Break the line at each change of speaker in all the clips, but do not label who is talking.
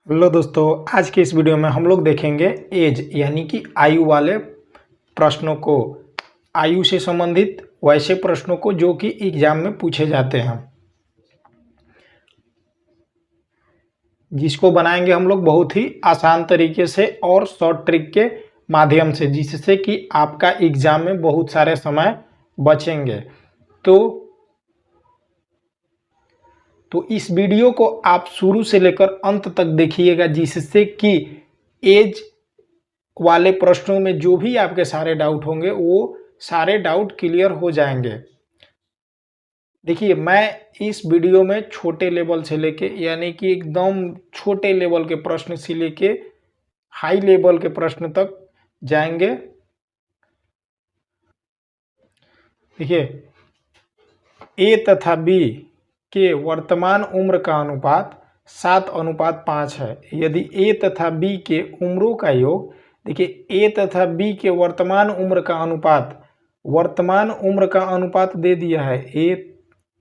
Hello दोस्तों, आज के इस वीडियो में हम लोग देखेंगे एज यानी कि आयु वाले प्रश्नों को, आयु से संबंधित वैसे प्रश्नों को जो कि एग्जाम में पूछे जाते हैं, जिसको बनाएंगे हम लोग बहुत ही आसान तरीके से और शॉर्ट ट्रिक के माध्यम से, जिससे कि आपका एग्जाम में बहुत सारे समय बचेंगे। तो इस वीडियो को आप शुरू से लेकर अंत तक देखिएगा, जिससे कि एज वाले प्रश्नों में जो भी आपके सारे डाउट होंगे वो सारे डाउट क्लियर हो जाएंगे। देखिए, मैं इस वीडियो में छोटे लेवल से लेके यानी कि एकदम छोटे लेवल के प्रश्न से लेके हाई लेवल के प्रश्न तक जाएंगे। देखिए, ए तथा बी के वर्तमान उम्र का अनुपात 7:5 है। यदि ए तथा बी के उम्रों का योग, देखिए ए तथा बी के वर्तमान उम्र का अनुपात दे दिया है। ए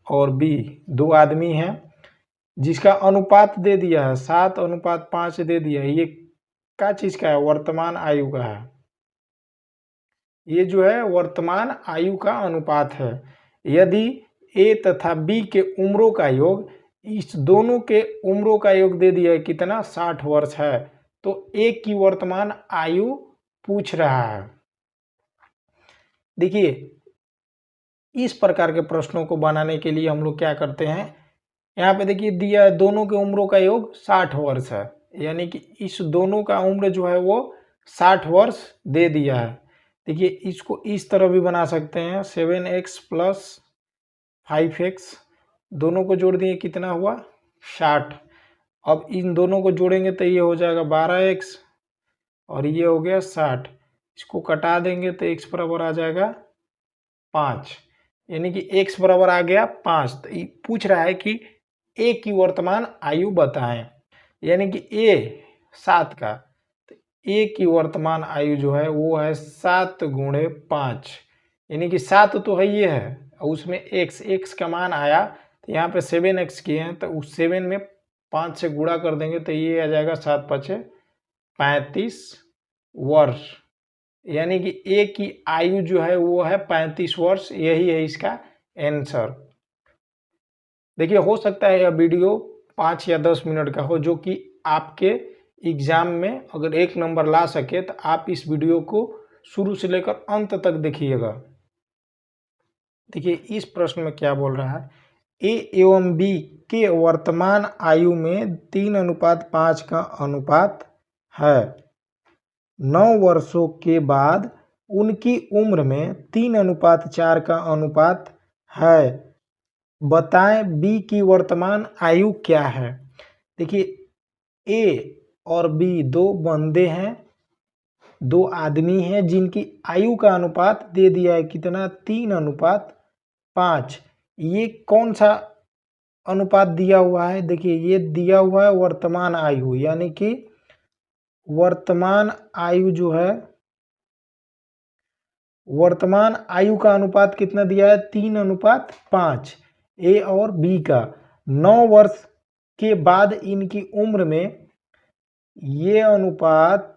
और बी दो आदमी हैं, जिसका अनुपात दे दिया है 7:5 दे दिया है। ये क्या चीज़ का है? वर्तमान आयु का है। ये जो है वर्तमान आयु का अनुपात है। यदि ए तथा बी के उम्रों का योग, इस दोनों के उम्रों का योग दे दिया है कितना? 60 वर्ष है। तो ए की वर्तमान आयु पूछ रहा है। देखिए, इस प्रकार के प्रश्नों को बनाने के लिए हम लोग क्या करते हैं, यहाँ पे देखिए दिया है दोनों के उम्रों का योग 60 वर्ष है, यानी कि इस दोनों का उम्र जो है वो 60 वर्ष दे दिया है। देखिए, इसको इस तरह भी बना सकते हैं, 7x + 5x, दोनों को जोड़ दिए कितना हुआ? 60। अब इन दोनों को जोड़ेंगे तो ये हो जाएगा 12x और ये हो गया 60। इसको कटा देंगे तो x बराबर आ जाएगा 5, यानी कि x बराबर आ गया 5। तो ये पूछ रहा है कि ए की वर्तमान आयु बताएं, यानी कि ए 7 का, तो ए की वर्तमान आयु जो है वो है 7 × 5, यानी कि 7 तो है ये है, उसमें x का मान आया तो यहाँ पे 7x किए हैं, तो उस 7 में 5 से गुणा कर देंगे तो ये आ जाएगा 7 × 5 = 35 वर्ष, यानी कि ए की आयु जो है वो है 35 वर्ष। यही है इसका आंसर। देखिए, हो सकता है यह वीडियो 5 या 10 मिनट का हो, जो कि आपके एग्जाम में अगर 1 नंबर ला सके तो आप इस वीडियो को शुरू से लेकर अंत तक देखिएगा। देखिए, इस प्रश्न में क्या बोल रहा है, ए एवं बी के वर्तमान आयु में 3:5 का अनुपात है। 9 वर्षों के बाद उनकी उम्र में 3:4 का अनुपात है। बताएं बी की वर्तमान आयु क्या है। देखिए, ए और बी दो बंदे हैं, दो आदमी हैं, जिनकी आयु का अनुपात दे दिया है कितना? 3:5। ये कौन सा अनुपात दिया हुआ है? देखिए, ये दिया हुआ है वर्तमान आयु, यानी कि वर्तमान आयु जो है, वर्तमान आयु का अनुपात कितना दिया है? 3:5। ए और बी का 9 वर्ष के बाद इनकी उम्र में ये अनुपात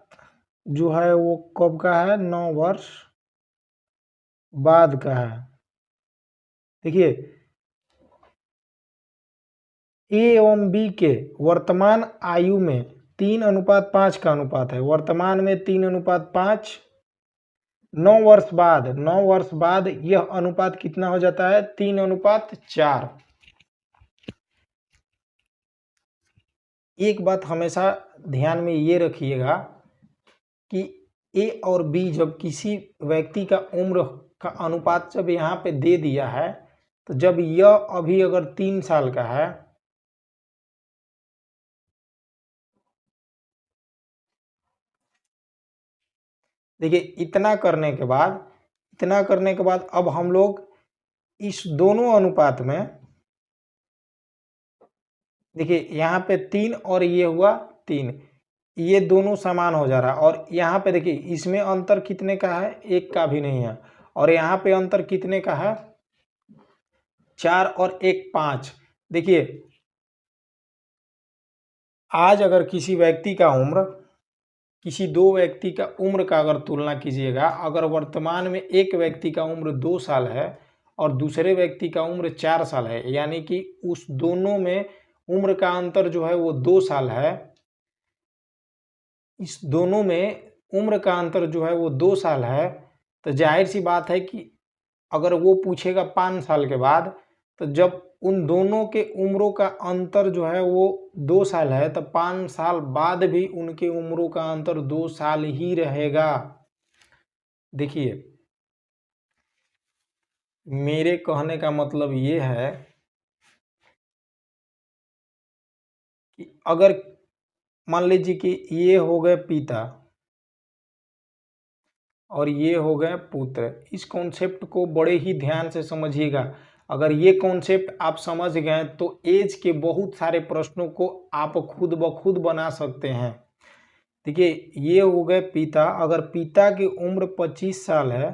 जो है वो कब का है? 9 वर्ष बाद का है। देखिए, ए एवं बी के वर्तमान आयु में 3:5 का अनुपात है। वर्तमान में 3:5, 9 वर्ष बाद यह अनुपात कितना हो जाता है? 3:4। एक बात हमेशा ध्यान में ये रखिएगा कि ए और बी जब किसी व्यक्ति का उम्र का अनुपात जब यहाँ पे दे दिया है, तो जब यह अभी अगर 3 साल का है, देखिए इतना करने के बाद अब हम लोग इस दोनों अनुपात में, देखिए यहाँ पे 3 और ये हुआ 3, ये दोनों समान हो जा रहा है। और यहाँ पे देखिए इसमें अंतर कितने का है? 1 का भी नहीं है। और यहाँ पे अंतर कितने का है? 4 और 1 5। देखिए, आज अगर किसी व्यक्ति का उम्र, किसी दो व्यक्ति का उम्र का अगर तुलना कीजिएगा, अगर वर्तमान में एक व्यक्ति का उम्र 2 साल है और दूसरे व्यक्ति का उम्र 4 साल है, यानी कि उस दोनों में उम्र का अंतर जो है वो 2 साल है। इस दोनों में उम्र का अंतर जो है वो 2 साल है, तो जाहिर सी बात है कि अगर वो पूछेगा 5 साल के बाद, तो जब उन दोनों के उम्रों का अंतर जो है वो 2 साल है, तो 5 साल बाद भी उनके उम्रों का अंतर 2 साल ही रहेगा। देखिए, मेरे कहने का मतलब ये है कि अगर मान लीजिए कि ये हो गए पिता और ये हो गए पुत्र, इस कॉन्सेप्ट को बड़े ही ध्यान से समझिएगा। अगर ये कॉन्सेप्ट आप समझ गए तो एज के बहुत सारे प्रश्नों को आप खुद ब खुद बना सकते हैं। देखिए, ये हो गए पिता, अगर पिता की उम्र 25 साल है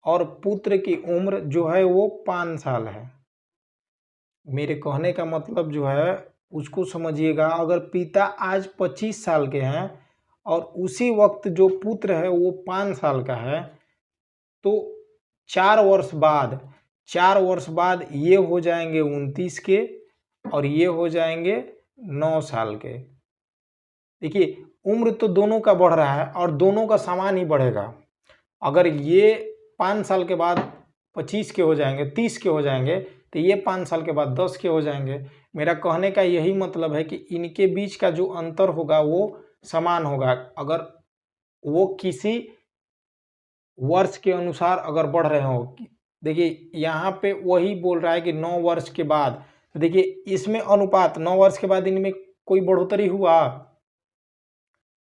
और पुत्र की उम्र जो है वो 5 साल है। मेरे कहने का मतलब जो है उसको समझिएगा। अगर पिता आज 25 साल के हैं और उसी वक्त जो पुत्र है वो 5 साल का है, तो 4 वर्ष बाद ये हो जाएंगे 29 के और ये हो जाएंगे 9 साल के। देखिए, उम्र तो दोनों का बढ़ रहा है और दोनों का समान ही बढ़ेगा। अगर ये 5 साल के बाद 25 के हो जाएंगे, 30 के हो जाएंगे, तो ये 5 साल के बाद 10 के हो जाएंगे। मेरा कहने का यही मतलब है कि इनके बीच का जो अंतर होगा वो समान होगा। अगर वो किसी वर्ष के अनुसार अगर बढ़ रहे हो, देखिए यहाँ पे वही बोल रहा है कि 9 वर्ष के बाद, तो देखिए इसमें अनुपात 9 वर्ष के बाद इनमें कोई बढ़ोतरी हुआ,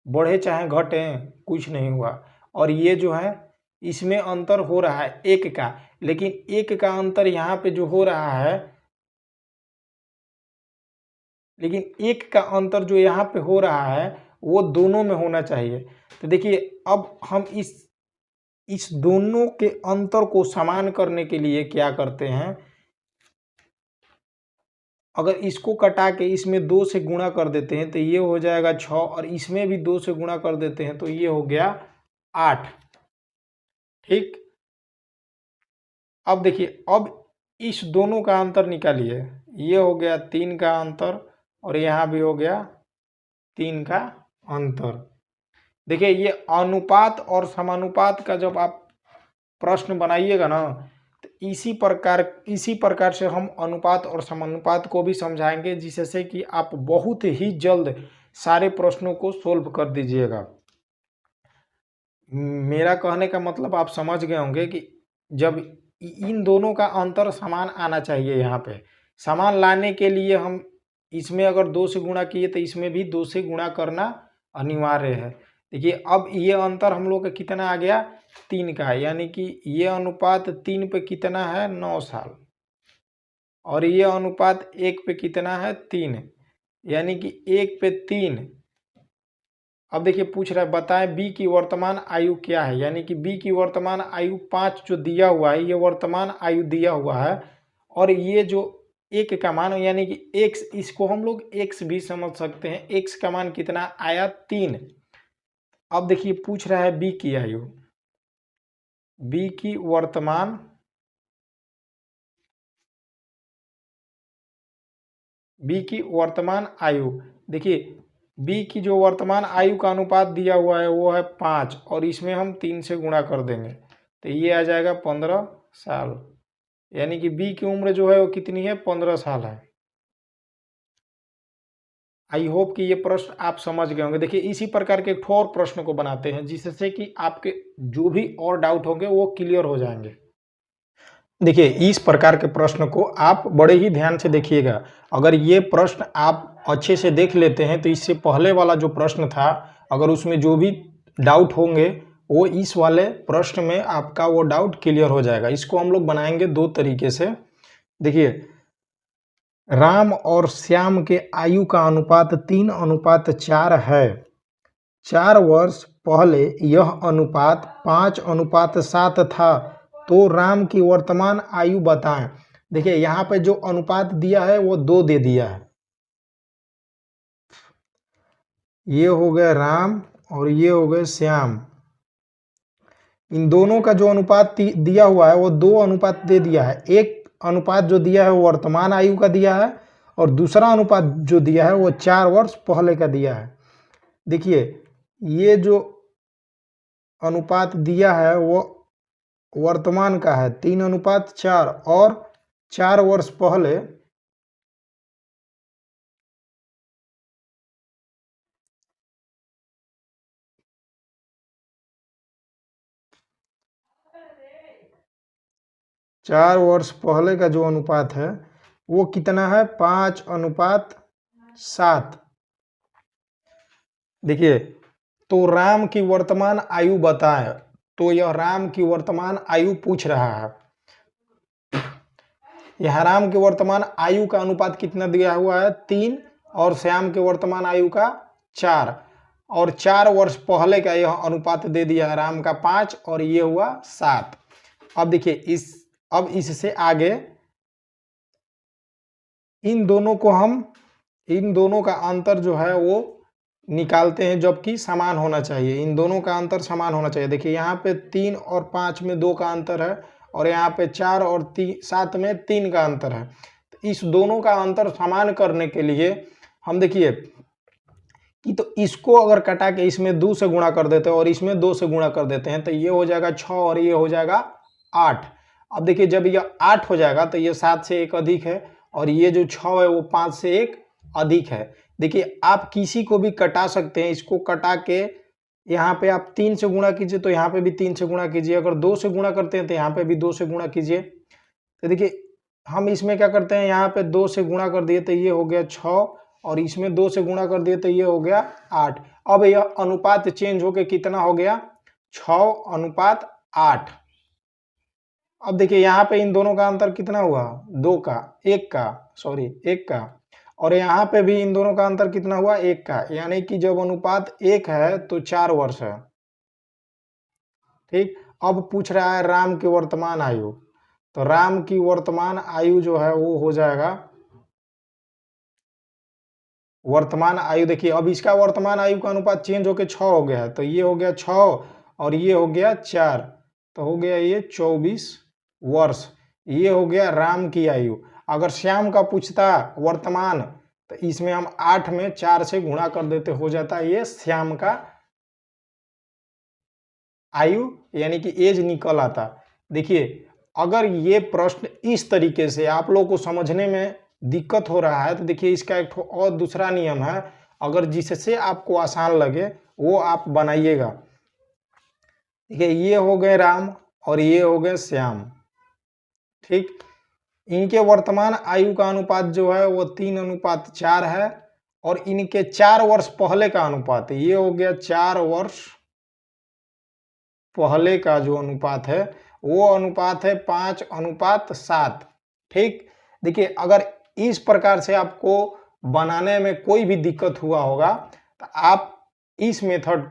बढ़े चाहे घटे, कुछ नहीं हुआ। और ये जो है इसमें अंतर हो रहा है 1 का, लेकिन 1 का अंतर यहाँ पे जो हो रहा है, लेकिन 1 का अंतर जो यहाँ पे हो रहा है वो दोनों में होना चाहिए। तो देखिए, अब हम इस दोनों के अंतर को समान करने के लिए क्या करते हैं, अगर इसको कटा के इसमें 2 से गुणा कर देते हैं तो ये हो जाएगा 6 और इसमें भी 2 से गुणा कर देते हैं तो ये हो गया 8। ठीक, अब देखिए, अब इस दोनों का अंतर निकालिए। ये हो गया 3 का अंतर और यहाँ भी हो गया 3 का अंतर। देखिए, ये अनुपात और समानुपात का जब आप प्रश्न बनाइएगा ना, तो इसी प्रकार से हम अनुपात और समानुपात को भी समझाएंगे, जिससे कि आप बहुत ही जल्द सारे प्रश्नों को सोल्व कर दीजिएगा। मेरा कहने का मतलब आप समझ गए होंगे कि जब इन दोनों का अंतर समान आना चाहिए, यहाँ पे समान लाने के लिए हम इसमें अगर 2 से गुणा किए तो इसमें भी 2 से गुणा करना अनिवार्य है। देखिए, अब ये अंतर हम लोग का कितना आ गया, 3 का, यानी कि ये अनुपात 3 पे कितना है, 9 साल, और ये अनुपात 1 पे कितना है, 3, यानी कि 1 पे 3। अब देखिए पूछ रहा है बताएं बी की वर्तमान आयु क्या है, यानी कि बी की वर्तमान आयु 5 जो दिया हुआ है, ये वर्तमान आयु दिया हुआ है, और ये जो 1 का मान यानी कि x, इसको हम लोग x भी समझ सकते हैं। x का मान कितना आया, 3। अब देखिए पूछ रहा है बी की आयु, बी की वर्तमान आयु। देखिए, बी की जो वर्तमान आयु का अनुपात दिया हुआ है वो है 5 और इसमें हम 3 से गुणा कर देंगे तो ये आ जाएगा 15 साल, यानी कि बी की उम्र जो है वो कितनी है, 15 साल है। आई होप कि ये प्रश्न आप समझ गए होंगे। देखिए, इसी प्रकार के एक और प्रश्न को बनाते हैं जिससे कि आपके जो भी और डाउट होंगे वो क्लियर हो जाएंगे। देखिए, इस प्रकार के प्रश्न को आप बड़े ही ध्यान से देखिएगा। अगर ये प्रश्न आप अच्छे से देख लेते हैं तो इससे पहले वाला जो प्रश्न था, अगर उसमें जो भी डाउट होंगे वो इस वाले प्रश्न में आपका वो डाउट क्लियर हो जाएगा। इसको हम लोग बनाएंगे 2 तरीके से। देखिए, राम और श्याम के आयु का अनुपात 3:4 है। 4 वर्ष पहले यह अनुपात 5:7 था, तो राम की वर्तमान आयु बताएं। देखिए, यहाँ पे जो अनुपात दिया है वो 2 दे दिया है। ये हो गए राम और ये हो गए श्याम। इन दोनों का जो अनुपात दिया हुआ है वो 2 अनुपात दे दिया है। एक अनुपात जो दिया है वो वर्तमान आयु का दिया है और दूसरा अनुपात जो दिया है वो 4 वर्ष पहले का दिया है। देखिए ये जो अनुपात दिया है वो वर्तमान का है 3:4 और 4 वर्ष पहले 4 वर्ष पहले का जो अनुपात है वो कितना है 5:7। देखिए तो राम की वर्तमान आयु बताएं, तो यह राम की वर्तमान आयु पूछ रहा है। यह राम की वर्तमान आयु का अनुपात कितना दिया हुआ है 3 और श्याम के वर्तमान आयु का 4 और 4 वर्ष पहले का यह अनुपात दे दिया है राम का 5 और ये हुआ 7। अब देखिए अब इससे आगे इन दोनों का अंतर जो है वो निकालते हैं, जबकि समान होना चाहिए। इन दोनों का अंतर समान होना चाहिए। देखिए यहाँ पे 3 और 5 में 2 का अंतर है और यहाँ पे 4 और 7 में 3 का अंतर है। तो इस दोनों का अंतर समान करने के लिए हम देखिए कि तो इसको अगर कटा के इसमें 2 से गुणा कर देते हैं और इसमें 2 से गुणा कर देते हैं तो ये हो जाएगा 6 और ये हो जाएगा 8। अब देखिए जब यह 8 हो जाएगा तो ये 7 से 1 अधिक है और ये जो 6 है वो 5 से 1 अधिक है। देखिए आप किसी को भी कटा सकते हैं। इसको कटा के यहाँ पे आप 3 से गुणा कीजिए तो यहाँ पे भी 3 से गुणा कीजिए। अगर 2 से गुणा करते हैं तो यहाँ पे भी 2 से गुणा कीजिए। तो देखिए हम इसमें क्या करते हैं, यहाँ पे 2 से गुणा कर दिए तो ये हो गया 6 और इसमें 2 से गुणा कर दिए तो ये हो गया 8। अब यह अनुपात चेंज होके कितना हो गया 6:8। अब देखिए यहाँ पे इन दोनों का अंतर कितना हुआ 1 का और यहाँ पे भी इन दोनों का अंतर कितना हुआ 1 का, यानी कि जब अनुपात 1 है तो 4 वर्ष है। ठीक, अब पूछ रहा है राम की वर्तमान आयु। तो राम की वर्तमान आयु जो है वो हो जाएगा वर्तमान आयु। देखिए अब इसका वर्तमान आयु का अनुपात चेंज होके 6 हो गया है तो ये हो गया 6 और ये हो गया 4 तो हो गया ये 24 वर्ष। ये हो गया राम की आयु। अगर श्याम का पूछता वर्तमान तो इसमें हम 8 में 4 से गुणा कर देते, हो जाता ये श्याम का आयु यानी कि एज निकल आता। देखिए अगर ये प्रश्न इस तरीके से आप लोगों को समझने में दिक्कत हो रहा है तो देखिए इसका एक और दूसरा नियम है, अगर जिससे आपको आसान लगे वो आप बनाइएगा। देखिए ये हो गए राम और ये हो गए श्याम। ठीक, इनके वर्तमान आयु का अनुपात जो है वो 3:4 है और इनके 4 वर्ष पहले का अनुपात ये हो गया 4 वर्ष पहले का जो अनुपात है वो अनुपात है 5:7। ठीक, देखिए अगर इस प्रकार से आपको बनाने में कोई भी दिक्कत हुआ होगा तो आप इस मेथड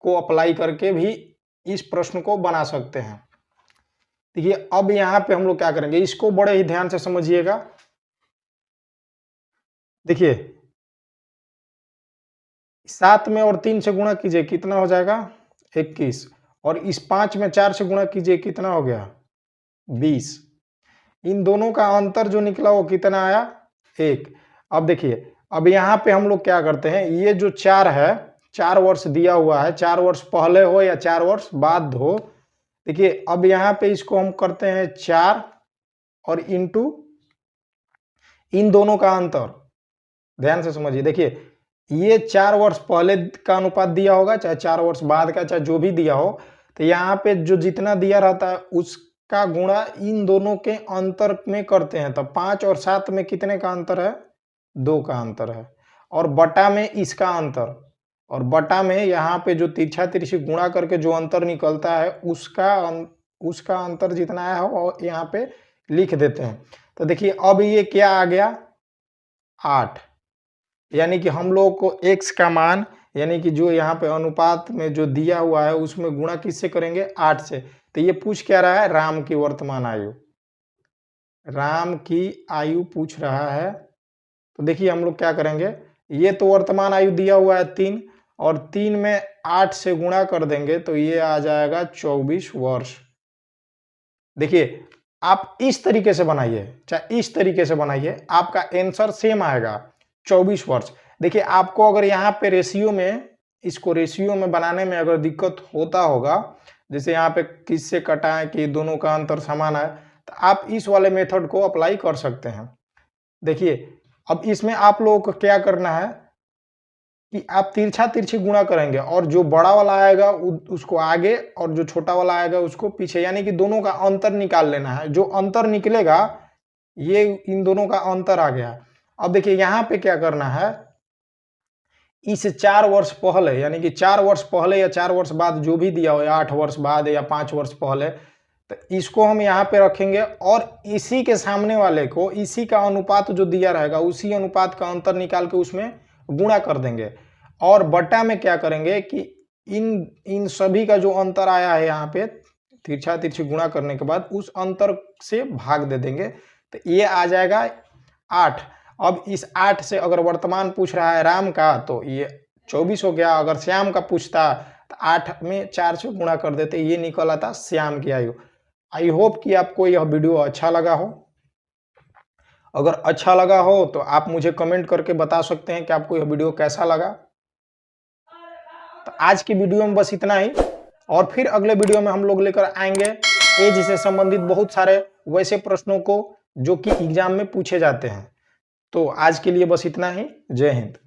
को अप्लाई करके भी इस प्रश्न को बना सकते हैं। देखिए अब यहाँ पे हम लोग क्या करेंगे, इसको बड़े ही ध्यान से समझिएगा। देखिए 7 में और 3 से गुणा कीजिए कितना हो जाएगा 21 और इस 5 में 4 से गुणा कीजिए कितना हो गया 20। इन दोनों का अंतर जो निकला वो कितना आया 1। अब देखिए अब यहाँ पे हम लोग क्या करते हैं, ये जो 4 है 4 वर्ष दिया हुआ है, 4 वर्ष पहले हो या 4 वर्ष बाद हो। देखिए अब यहाँ पे इसको हम करते हैं 4 और इंटू इन दोनों का अंतर। ध्यान से समझिए, देखिए ये 4 वर्ष पहले का अनुपात दिया होगा चाहे 4 वर्ष बाद का, चाहे जो भी दिया हो, तो यहाँ पे जो जितना दिया रहता है उसका गुणा इन दोनों के अंतर में करते हैं। तो 5 और 7 में कितने का अंतर है 2 का अंतर है और बटा में इसका अंतर और बटा में यहाँ पे जो तिरछा तिरछी गुणा करके जो अंतर निकलता है उसका अंतर जितना है वो यहाँ पे लिख देते हैं। तो देखिए अब ये क्या आ गया 8, यानी कि हम लोग को x का मान यानी कि जो यहाँ पे अनुपात में जो दिया हुआ है उसमें गुणा किससे करेंगे 8 से। तो ये पूछ क्या रहा है राम की वर्तमान आयु, राम की आयु पूछ रहा है। तो देखिए हम लोग क्या करेंगे, ये तो वर्तमान आयु दिया हुआ है 3, और 3 में 8 से गुणा कर देंगे तो ये आ जाएगा 24 वर्ष। देखिए आप इस तरीके से बनाइए, चाहे इस तरीके से बनाइए, आपका आंसर सेम आएगा 24 वर्ष। देखिए आपको अगर यहाँ पे रेशियो में, इसको रेशियो में बनाने में अगर दिक्कत होता होगा, जैसे यहाँ पे किससे कटाएं कि दोनों का अंतर समान है, तो आप इस वाले मेथड को अप्लाई कर सकते हैं। देखिए अब इसमें आप लोगों को क्या करना है कि आप तिरछा तिरछी गुणा करेंगे, और जो बड़ा वाला आएगा उसको आगे और जो छोटा वाला आएगा उसको पीछे, यानी कि दोनों का अंतर निकाल लेना है। जो अंतर निकलेगा ये इन दोनों का अंतर आ गया। अब देखिए यहाँ पे क्या करना है, इस 4 वर्ष पहले, यानी कि 4 वर्ष पहले या 4 वर्ष बाद जो भी दिया हो, या 8 वर्ष बाद या 5 वर्ष पहले, तो इसको हम यहाँ पे रखेंगे और इसी के सामने वाले को, इसी का अनुपात जो दिया रहेगा उसी अनुपात का अंतर निकाल के उसमें गुणा कर देंगे। और बटा में क्या करेंगे कि इन सभी का जो अंतर आया है यहाँ पे तिरछा तिरछी गुणा करने के बाद उस अंतर से भाग दे देंगे, तो ये आ जाएगा 8। अब इस 8 से अगर वर्तमान पूछ रहा है राम का तो ये 24 हो गया। अगर श्याम का पूछता तो 8 में 4 से गुणा कर देते, ये निकल आता श्याम की आयु। आई होप कि आपको यह वीडियो अच्छा लगा हो। अगर अच्छा लगा हो तो आप मुझे कमेंट करके बता सकते हैं कि आपको यह वीडियो कैसा लगा। तो आज की वीडियो में बस इतना ही, और फिर अगले वीडियो में हम लोग लेकर आएंगे एज से संबंधित बहुत सारे वैसे प्रश्नों को जो कि एग्जाम में पूछे जाते हैं। तो आज के लिए बस इतना ही। जय हिंद।